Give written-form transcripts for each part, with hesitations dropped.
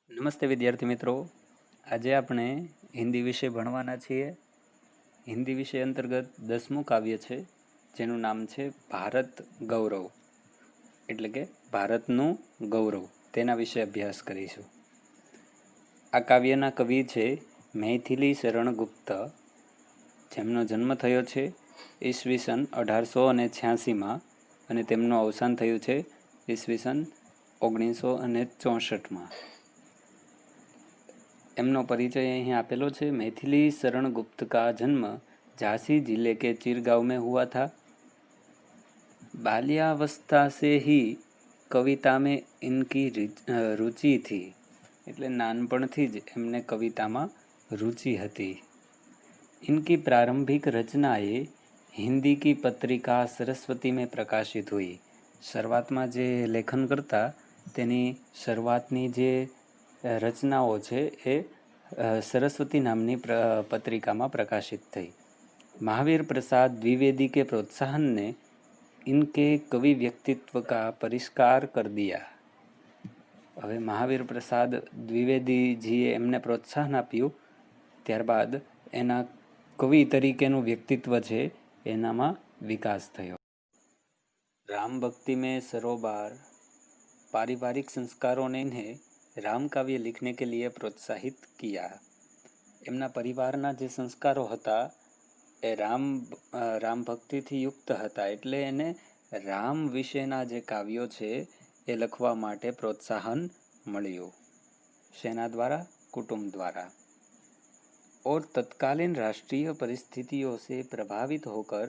નમસ્તે વિદ્યાર્થી મિત્રો, આજે આપણે હિન્દી વિષય ભણવાના છીએ. હિન્દી વિષય અંતર્ગત 10મું કાવ્ય છે, જેનું નામ છે ભારત ગૌરવ, એટલે કે ભારતનું ગૌરવ. તેના વિશે અભ્યાસ કરીશું. આ કાવ્યના કવિ છે મૈથિલી શરણ ગુપ્ત, જેમનો જન્મ થયો છે ઈસવીસન 1886માં અને તેમનું અવસાન થયું છે ઈસવીસન 1964માં. एमनो परिचय અહીં આપેલો છે. मैथिली शरण गुप्त का जन्म झांसी जिले के चिरगांव में हुआ था. बाल्यावस्था से ही कविता में इनकी रुचि थी, એટલે નાનપણથી જ એમને કવિતામાં रुचि હતી. इनकी प्रारंभिक रचनाएं हिंदी की पत्रिका सरस्वती में प्रकाशित हुई. શરૂઆતમાં જે લેખન કરતા તેની શરૂઆતની જે રચનાઓ છે એ सरस्वती नामनी पत्रिका में प्रकाशित थी. महावीर प्रसाद द्विवेदी के प्रोत्साहन ने इनके कवि व्यक्तित्व का परिष्कार कर दिया. હવે મહાવીર પ્રસાદ દ્વિવેદીજીએ એમને પ્રોત્સાહન આપ્યું, ત્યારબાદ એના કવિ તરીકેનું વ્યક્તિત્વ છે એનામાં વિકાસ થયો. राम भक्ति में सरोबार पारिवारिक संस्कारों ने इन्हें राम काव्य लिखने के लिए प्रोत्साहित किया. એમના પરિવારના જે સંસ્કારો હતા એ રામ ભક્તિથી યુક્ત હતા, એટલે એને રામ વિશેના જે કાવ્યો છે એ લખવા માટે પ્રોત્સાહન મળ્યું. સેના દ્વારા, कुटुंब द्वारा. और तत्कालीन राष्ट्रीय परिस्थितियों से प्रभावित होकर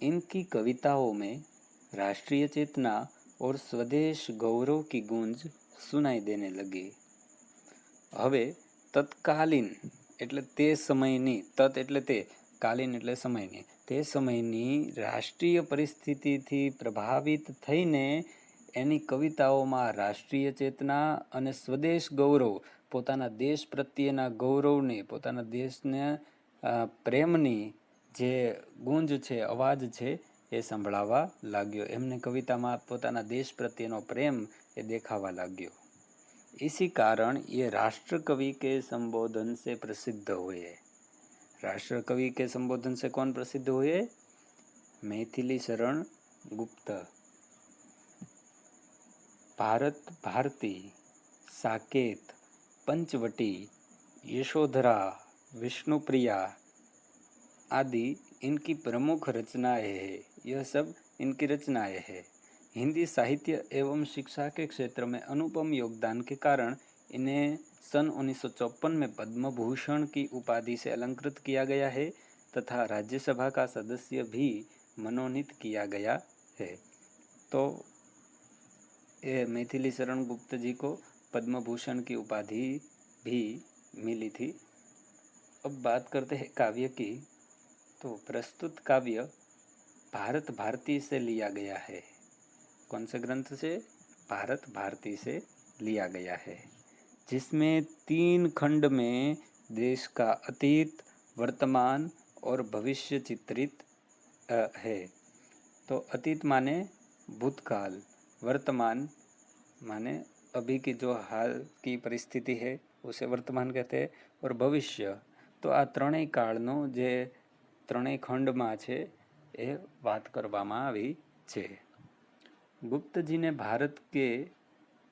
इनकी कविताओं में राष्ट्रीय चेतना और स्वदेश गौरव की गूंज सुनाई देने लगी. હવે તત્કાલીન એટલે તે સમયની, તત એટલે તે, કાલીન એટલે સમયની, તે સમયની રાષ્ટ્રીય પરિસ્થિતિથી પ્રભાવિત થઈને એની કવિતાઓમાં રાષ્ટ્રીય ચેતના અને સ્વદેશ ગૌરવ, પોતાના દેશ પ્રત્યેના ગૌરવની, પોતાના દેશને પ્રેમની જે ગુંજ છે, અવાજ છે એ સંભળાવા લાગ્યો. એમને કવિતામાં પોતાના દેશ પ્રત્યેનો પ્રેમ એ દેખાવા લાગ્યો. इसी कारण ये राष्ट्र कवि के संबोधन से प्रसिद्ध हुए. राष्ट्र कवि के संबोधन से कौन प्रसिद्ध हुए? मैथिली शरण गुप्त. भारत भारती, साकेत, पंचवटी, यशोधरा, विष्णुप्रिया आदि इनकी प्रमुख रचनाएं हैं. यह सब इनकी रचनाएं हैं. हिंदी साहित्य एवं शिक्षा के क्षेत्र में अनुपम योगदान के कारण इन्हें सन 1954 में पद्म भूषण की उपाधि से अलंकृत किया गया है तथा राज्यसभा का सदस्य भी मनोनीत किया गया है. तो ये मैथिली शरण गुप्त जी को पद्म भूषण की उपाधि भी मिली थी. अब बात करते हैं काव्य की. तो प्रस्तुत काव्य भारत भारती से लिया गया है. कौन से ग्रंथ से? भारत भारती से लिया गया है, जिसमें 3 खंड में देश का अतीत, वर्तमान और भविष्य चित्रित है. तो अतीत माने भूतकाल, वर्तमान माने अभी की जो हाल की परिस्थिति है उसे वर्तमान कहते हैं, और भविष्य तो आ ત્રણેય કાળનો જે ત્રણેય ખંડમાં છે એ વાત કરવામાં આવી છે. गुप्त जी ने भारत के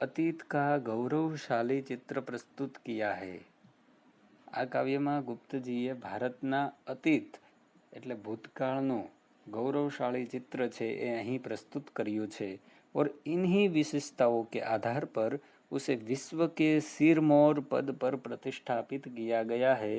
अतीत का गौरवशाली चित्र प्रस्तुत किया है. આ કાવ્યમાં ગુપ્તજીએ ભારતના અતીત એટલે ભૂતકાળનું ગૌરવશાળી ચિત્ર છે એ અહીં પ્રસ્તુત કર્યું છે. और इन्हीं विशेषताओं के आधार पर उसे विश्व के सिरमौर पद पर प्रतिष्ठापित किया गया है.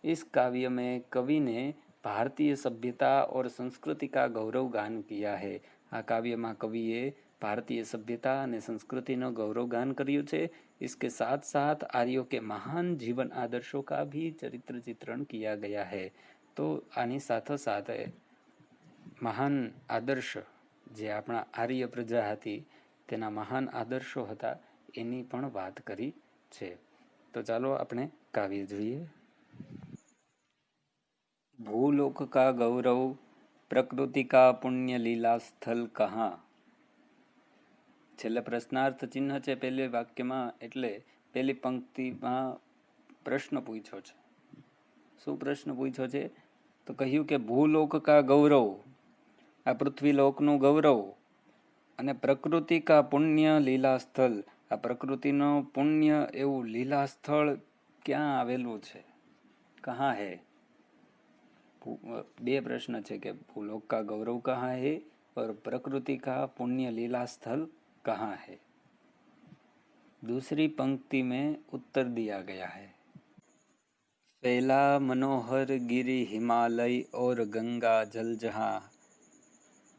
इस काव्य में कवि ने भारतीय सभ्यता और संस्कृति का गौरवगान किया है. આ કાવ્યમાં કવિએ ભારતીય સભ્યતા અને સંસ્કૃતિનો ગૌરવગાન કર્યું છે. इसके साथ साथ आर्यों के महान जीवन आदर्शों का भी चरित्र चित्रण किया गया है. तो આની સાથે મહાન આદર્શ જે આપણા આર્ય પ્રજા હતી તેના મહાન આદર્શો હતા એની પણ વાત કરી છે. તો ચાલો આપણે કાવ્ય જોઈએ. भूलोक का गौरव प्रकृति का पुण्य लीला स्थल कहाँ. છેલ્લે પ્રશ્નાર્થ ચિહ્ન છે પહેલે વાક્યમાં, એટલે પહેલી પંક્તિમાં પ્રશ્ન પૂછ્યો છે. શું પ્રશ્ન પૂછ્યો છે? તો કહ્યું કે ભૂલોક કા ગૌરવ, આ પૃથ્વીલોકનું ગૌરવ, અને પ્રકૃતિ કા પુણ્ય લીલા સ્થળ, આ પ્રકૃતિનો પુણ્ય એવું લીલા સ્થળ ક્યાં આવેલું છે? કહા હે? બે પ્રશ્ન છે કે ભूलोक का गौरव कहाँ है और प्रकृति का पुण्य लीला स्थल कहाँ है. दूसरी पंक्ति में उत्तर दिया गया है. फैला मनोहर गिरी हिमालय और गंगा जल जहाँ.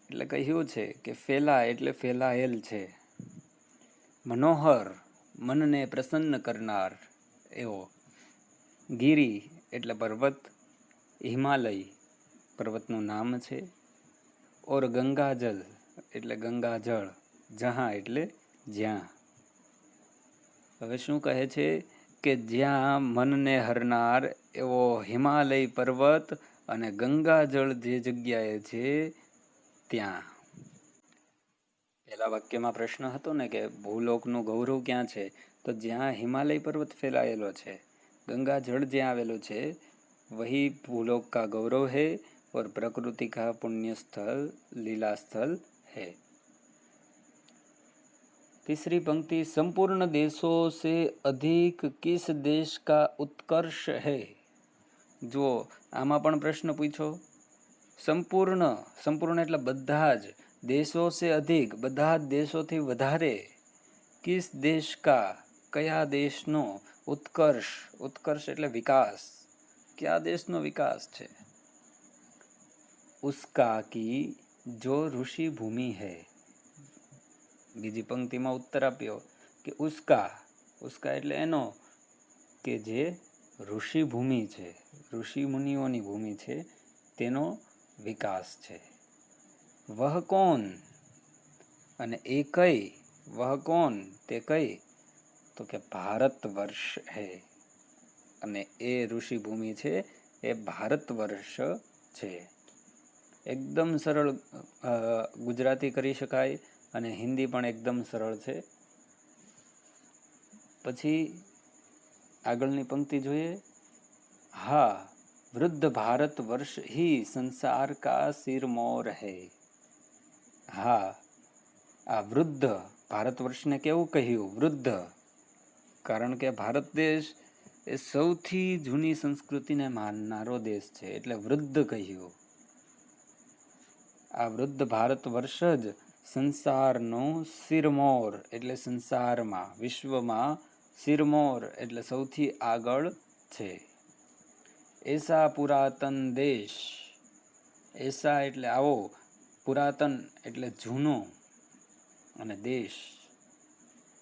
એટલે કહ્યું છે કે ફેલા એટલે ફેલાયેલ છે, મનોહર મનને પ્રસન્ન કરનાર એવો, ગિરી એટલે પર્વત, હિમાલય પર્વતનું નામ છે, ઓર ગંગાજલ એટલે ગંગાજળ, જહાં એટલે જ્યાં. હવે શું કહે છે કે જ્યાં મનને હરનાર એવો હિમાલય પર્વત અને ગંગાજળ જે જગ્યાએ છે ત્યાં. પહેલા વાક્યમાં પ્રશ્ન હતો ને કે ભૂલોકનું ગૌરવ ક્યાં છે? તો જ્યાં હિમાલય પર્વત ફેલાયેલો છે, ગંગાજળ જ્યાં આવેલું છે, वही भूलोक का गौरव है और प्रकृति का पुण्य स्थल लीला स्थल है. तीसरी पंक्ति, संपूर्ण देशों से अधिक किस देश का उत्कर्ष है? જો આમાં પણ પ્રશ્ન પૂછો. સંપૂર્ણ, સંપૂર્ણ એટલે બધા જ, દેશો સે અધિક બધા જ દેશોથી વધારે, કિસ દેશ કા કયા દેશનો, ઉત્કર્ષ, ઉત્કર્ષ એટલે વિકાસ, क्या देशનો વિકાસ છે? उसका की जो ऋषि भूमि है. બીજી પંક્તિમાં ઉત્તર આપ્યો કે ઉસ્કા, ઉસ્કા એટલે એનો, કે જે ઋષિ ભૂમિ છે, ઋષિ મુનિઓની ભૂમિ છે, તેનો વિકાસ છે. વહ કોણ, અને એ કઈ, વહ કોણ તે કઈ, તો કે ભારત વર્ષ હૈ, અને એ ઋષિ ભૂમિ છે એ ભારત વર્ષ છે. એકદમ સરળ ગુજરાતી કરી શકાય અને હિન્દી પણ એકદમ સરળ છે. પછી આગળની પંક્તિ જોઈએ. હા, વૃદ્ધ ભારત વર્ષ ही સંસાર કા સિરમોર है. હા, આ વૃદ્ધ ભારત વર્ષને કેવું કહ્યું? વૃદ્ધ. કારણ કે ભારત દેશ એ સૌથી જૂની સંસ્કૃતિને માનનારો દેશ છે, એટલે વૃદ્ધ કહ્યું. આ વૃદ્ધ ભારત વર્ષ જ સંસારનું સિરમોર એટલે સંસારમાં, વિશ્વમાં, સિરમોર એટલે સૌથી આગળ છે. એસા પુરાતન દેશ, એસા એટલે આવો, પુરાતન એટલે જૂનો, અને દેશ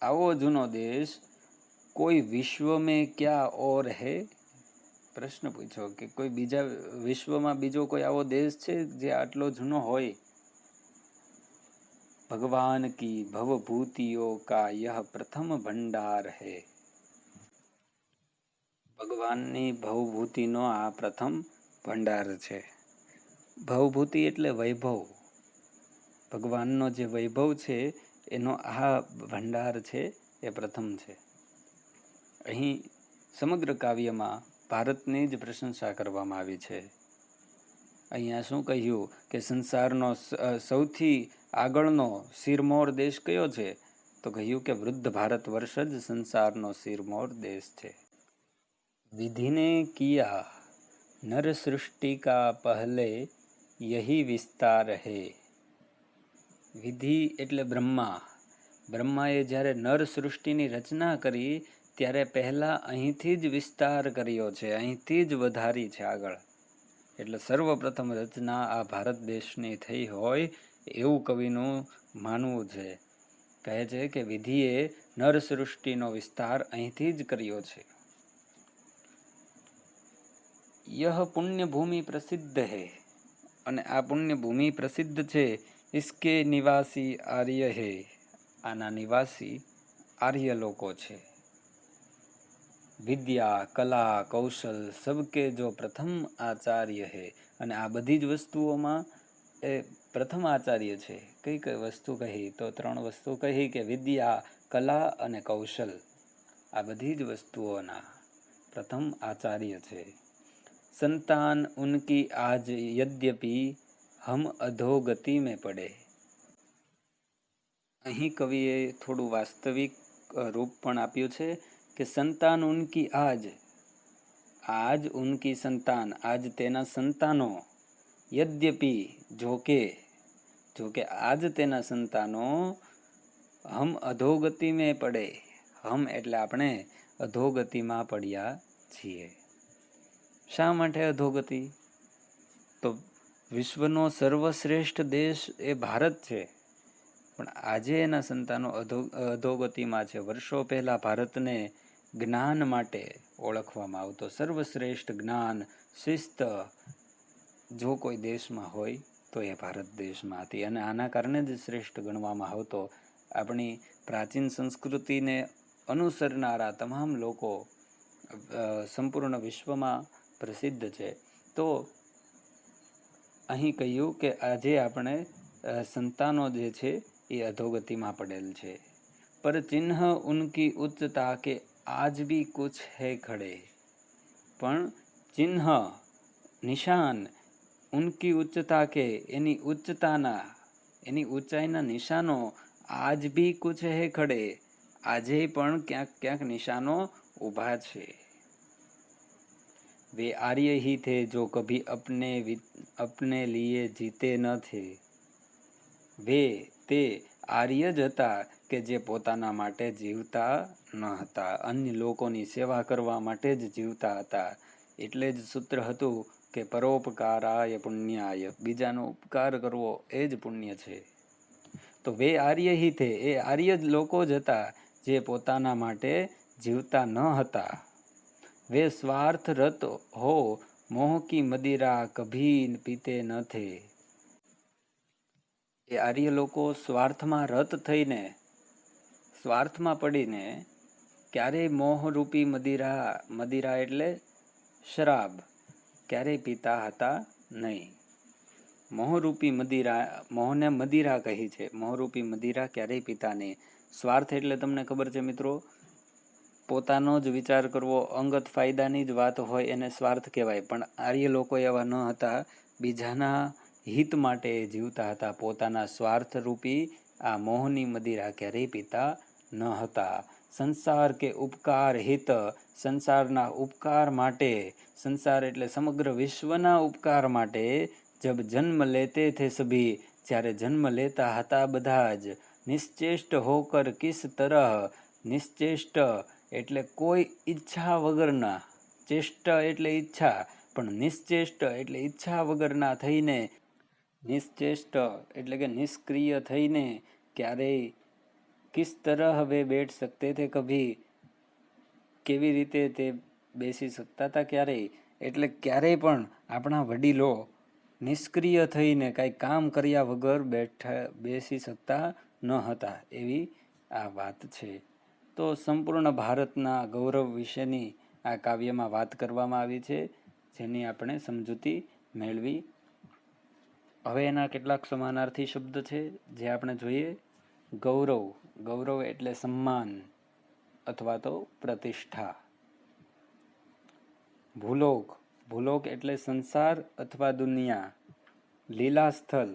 આવો જૂનો દેશ કોઈ વિશ્વ में क्या और है? પ્રશ્ન પૂછો કે કોઈ બીજા વિશ્વમાં બીજો કોઈ આવો દેશ છે જે આટલો જૂનો હોય? ભગવાન કી ભવભૂતિઓ કા યહ પ્રથમ ભંડાર હૈ. ભગવાનની ભવભૂતિનો આ પ્રથમ ભંડાર છે. ભવભૂતિ એટલે વૈભવ, ભગવાનનો જે વૈભવ છે એનો આ ભંડાર છે એ પ્રથમ છે. અહીં સમગ્ર કાવ્યમાં ભારતની જ પ્રશંસા કરવામાં આવી છે. અહીંયા શું કહ્યું કે સંસારનો સૌથી આગળનો સિરમોર દેશ કયો છે? તો કહ્યું કે વૃદ્ધ ભારત વર્ષ જ સંસારનો સિરમોર દેશ છે. વિધિને કિયા નર સૃષ્ટિ કા પહેલે યહી વિસ્તાર હૈ. વિધિ એટલે બ્રહ્મા. બ્રહ્માએ જ્યારે નર સૃષ્ટિની રચના કરી ત્યારે પહેલા અહીંથી જ વિસ્તાર કર્યો છે, અહીંથી જ વધારી છે આગળ. એટલે સર્વપ્રથમ રચના આ ભારત દેશની થઈ હોય એવું કવિનું માનવું છે. કહે છે કે વિધિએ નર સૃષ્ટિનો વિસ્તાર અહીંથી જ કર્યો છે. યહ પુણ્ય ભૂમિ પ્રસિદ્ધ હૈ, અને આ પુણ્ય ભૂમિ પ્રસિદ્ધ છે. इसके निवासी आर्य है, આના નિવાસી આર્ય લોકો છે. વિદ્યા, કલા, કૌશલ સબકે જો પ્રથમ આચાર્ય હૈ, અને આ બધી જ વસ્તુઓમાં એ પ્રથમ આચાર્ય છે. કઈ કઈ વસ્તુ કહી? તો ત્રણ વસ્તુ કહી કે વિદ્યા, કલા અને કૌશલ. આ બધી જ વસ્તુઓના પ્રથમ આચાર્ય છે. સંતાન ઉનકી આજ યદ્યપિ હમ અધોગતિ में પડે. અહીં કવિએ થોડું વાસ્તવિક રૂપ પણ આપ્યું છે કે સંતાન ઉનકી આજ ઉનકી સંતાન, આજ તેના સંતાનો, યદ્યપિ જોકે આજ તેના સંતાનો હમ અધોગતિ में પડે. હમ એટલે આપણે અધોગતિમાં પડ્યા છીએ. શા માટે અધોગતિ? તો વિશ્વનો સર્વશ્રેષ્ઠ દેશ એ ભારત છે, પણ આજે એના સંતાનો અધોગતિમાં છે. વર્ષો પહેલા ભારતને જ્ઞાન માટે ઓળખવામાં આવતો. સર્વશ્રેષ્ઠ જ્ઞાન, શિસ્ત જો કોઈ દેશમાં હોય તો એ ભારત દેશમાં હતી, અને આના કારણે જ શ્રેષ્ઠ ગણવામાં આવતો. આપણી પ્રાચીન સંસ્કૃતિને અનુસરનારા તમામ લોકો સંપૂર્ણ વિશ્વમાં પ્રસિદ્ધ છે. તો અહીં કહ્યું કે આજે આપણે સંતાનો જે છે એ અધોગતિમાં પડેલ છે. પર ચિહ્ન ઉનકી ઉચ્ચતા કે આજ ભી કુછ હૈ ખડે. પણ ચિહ્ન, નિશાન, ઉનકી ઉચ્ચતા કે એની ઊંચાઈના નિશાનો, આજ ભી કુછ હૈ ખડે, આજે પણ ક્યાંક નિશાનો ઊભા છે. वे आर्य ही थे जो कभी अपने लिए जीते न थे. वे તે આર્ય જ હતા કે જે પોતાના માટે જીવતા ન હતા, અન્ય લોકોની સેવા કરવા માટે જ જીવતા હતા. એટલે જ સૂત્ર હતું કે પરોપકારાય પુણ્યાય, બીજાનો ઉપકાર કરવો એ જ પુણ્ય છે. તો વે આર્ય હી થે, એ આર્ય જ લોકો જ હતા જે પોતાના માટે જીવતા ન હતા. वे स्वार्थ रत हो मोह की मदिरा कभी पीते न थे. એ આર્ય લોકો સ્વાર્થમાં રત થઈને, સ્વાર્થમાં પડીને ક્યારેય મોહરૂપી મદિરા એટલે શરાબ, ક્યારેય પીતા હતા નહીં. મોહરૂપી મદિરા, મોહને મદિરા કહી છે, મોહરૂપી મદિરા ક્યારેય પીતા નહીં. સ્વાર્થ એટલે તમને ખબર છે મિત્રો, પોતાનો જ વિચાર કરવો, અંગત ફાયદાની જ વાત હોય એને સ્વાર્થ કહેવાય. પણ આર્ય લોકો એવા ન હતા, બીજાના હિત માટે જીવતા હતા. પોતાના સ્વાર્થરૂપી આ મોહની મદિરા ક્યારેય પીતા ન હતા. સંસાર કે ઉપકાર હિત, સંસારના ઉપકાર માટે, સંસાર એટલે સમગ્ર વિશ્વના ઉપકાર માટે, જબ જન્મ લેતે થે સભી, જ્યારે જન્મ લેતા હતા બધા જ, નિશ્ચેષ્ટ હોકર કિસ તરહ, નિશ્ચેષ્ટ એટલે કોઈ ઈચ્છા વગરના, ચેષ્ટ એટલે ઈચ્છા, પણ નિશ્ચેષ્ટ એટલે ઈચ્છા વગરના થઈને, નિશ્ચેષ્ટ એટલે કે નિષ્ક્રિય થઈને ક્યારેય, કિસ તરહ વે બેઠ સકતે થે કભી, કેવી રીતે તે બેસી શકતા હતા ક્યારેય, એટલે ક્યારેય પણ આપણા વડીલો નિષ્ક્રિય થઈને કાંઈ કામ કર્યા વગર બેસી શકતા ન હતા, એવી આ વાત છે. તો સંપૂર્ણ ભારતના ગૌરવ વિશેની આ કાવ્યમાં વાત કરવામાં આવી છે, જેની આપણે સમજૂતી મેળવી. હવે એના કેટલાક સમાનાર્થી શબ્દ છે જે આપણે જોઈએ. ગૌરવ, ગૌરવ એટલે સન્માન અથવા તો પ્રતિષ્ઠા. ભૂલોક, ભૂલોક એટલે સંસાર અથવા દુનિયા. લીલાસ્થલ,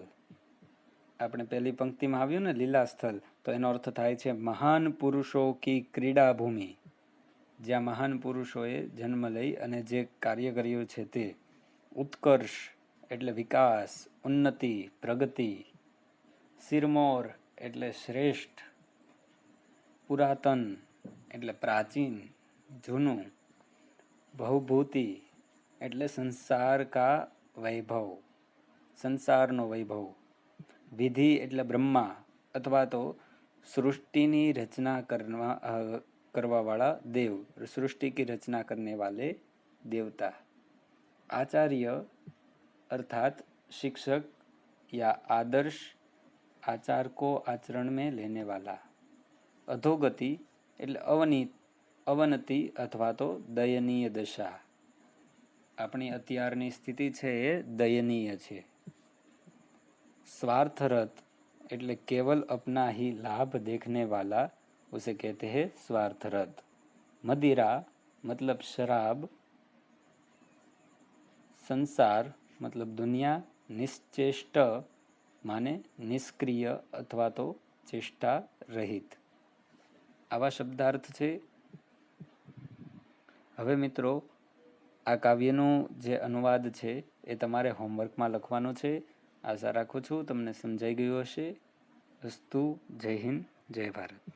આપણે પહેલી પંક્તિમાં આવ્યું ને લીલાસ્થલ, તો એનો અર્થ થાય છે મહાન પુરુષો કી ક્રીડા ભૂમિ, જ્યાં મહાન પુરુષોએ જન્મ લઈ અને જે કાર્ય કર્યું છે તે. ઉત્કર્ષ એટલે વિકાસ, ઉન્નતિ, પ્રગતિ. સિરમોર એટલે શ્રેષ્ઠ. પુરાતન એટલે પ્રાચીન, જૂનું. ભવભૂતિ એટલે સંસાર કા વૈભવ, સંસારનો વૈભવ. વિધિ એટલે બ્રહ્મા અથવા તો સૃષ્ટિની રચના કરવા વાળા દેવ, સૃષ્ટિ કી રચના કરને વાલે देवता. आचार्य अर्थात शिक्षक या आदर्श, आचार को आचरण में लेने वाला. अधोगति એટલે અવનતિ અથવા તો દયનીય દશા. આપણી અત્યારની સ્થિતિ છે એ દયનીય છે. स्वार्थरत એટલે केवल अपना ही लाभ देखने वाला, उसे कहते हैं स्वार्थरत. મદિરા મતલબ શરાબ, સંસાર મતલબ દુનિયા, નિશ્ચેષ્ટ માને નિષ્ક્રિય અથવા તો ચેષ્ટા રહિત. આવા શબ્દાર્થ છે. હવે મિત્રો, આ કાવ્યનો જે અનુવાદ છે એ તમારે હોમવર્કમાં લખવાનો છે. આશા રાખું છું તમને સમજાઈ ગયું હશે. અસ્તુ. જય હિન્દ, જય ભારત.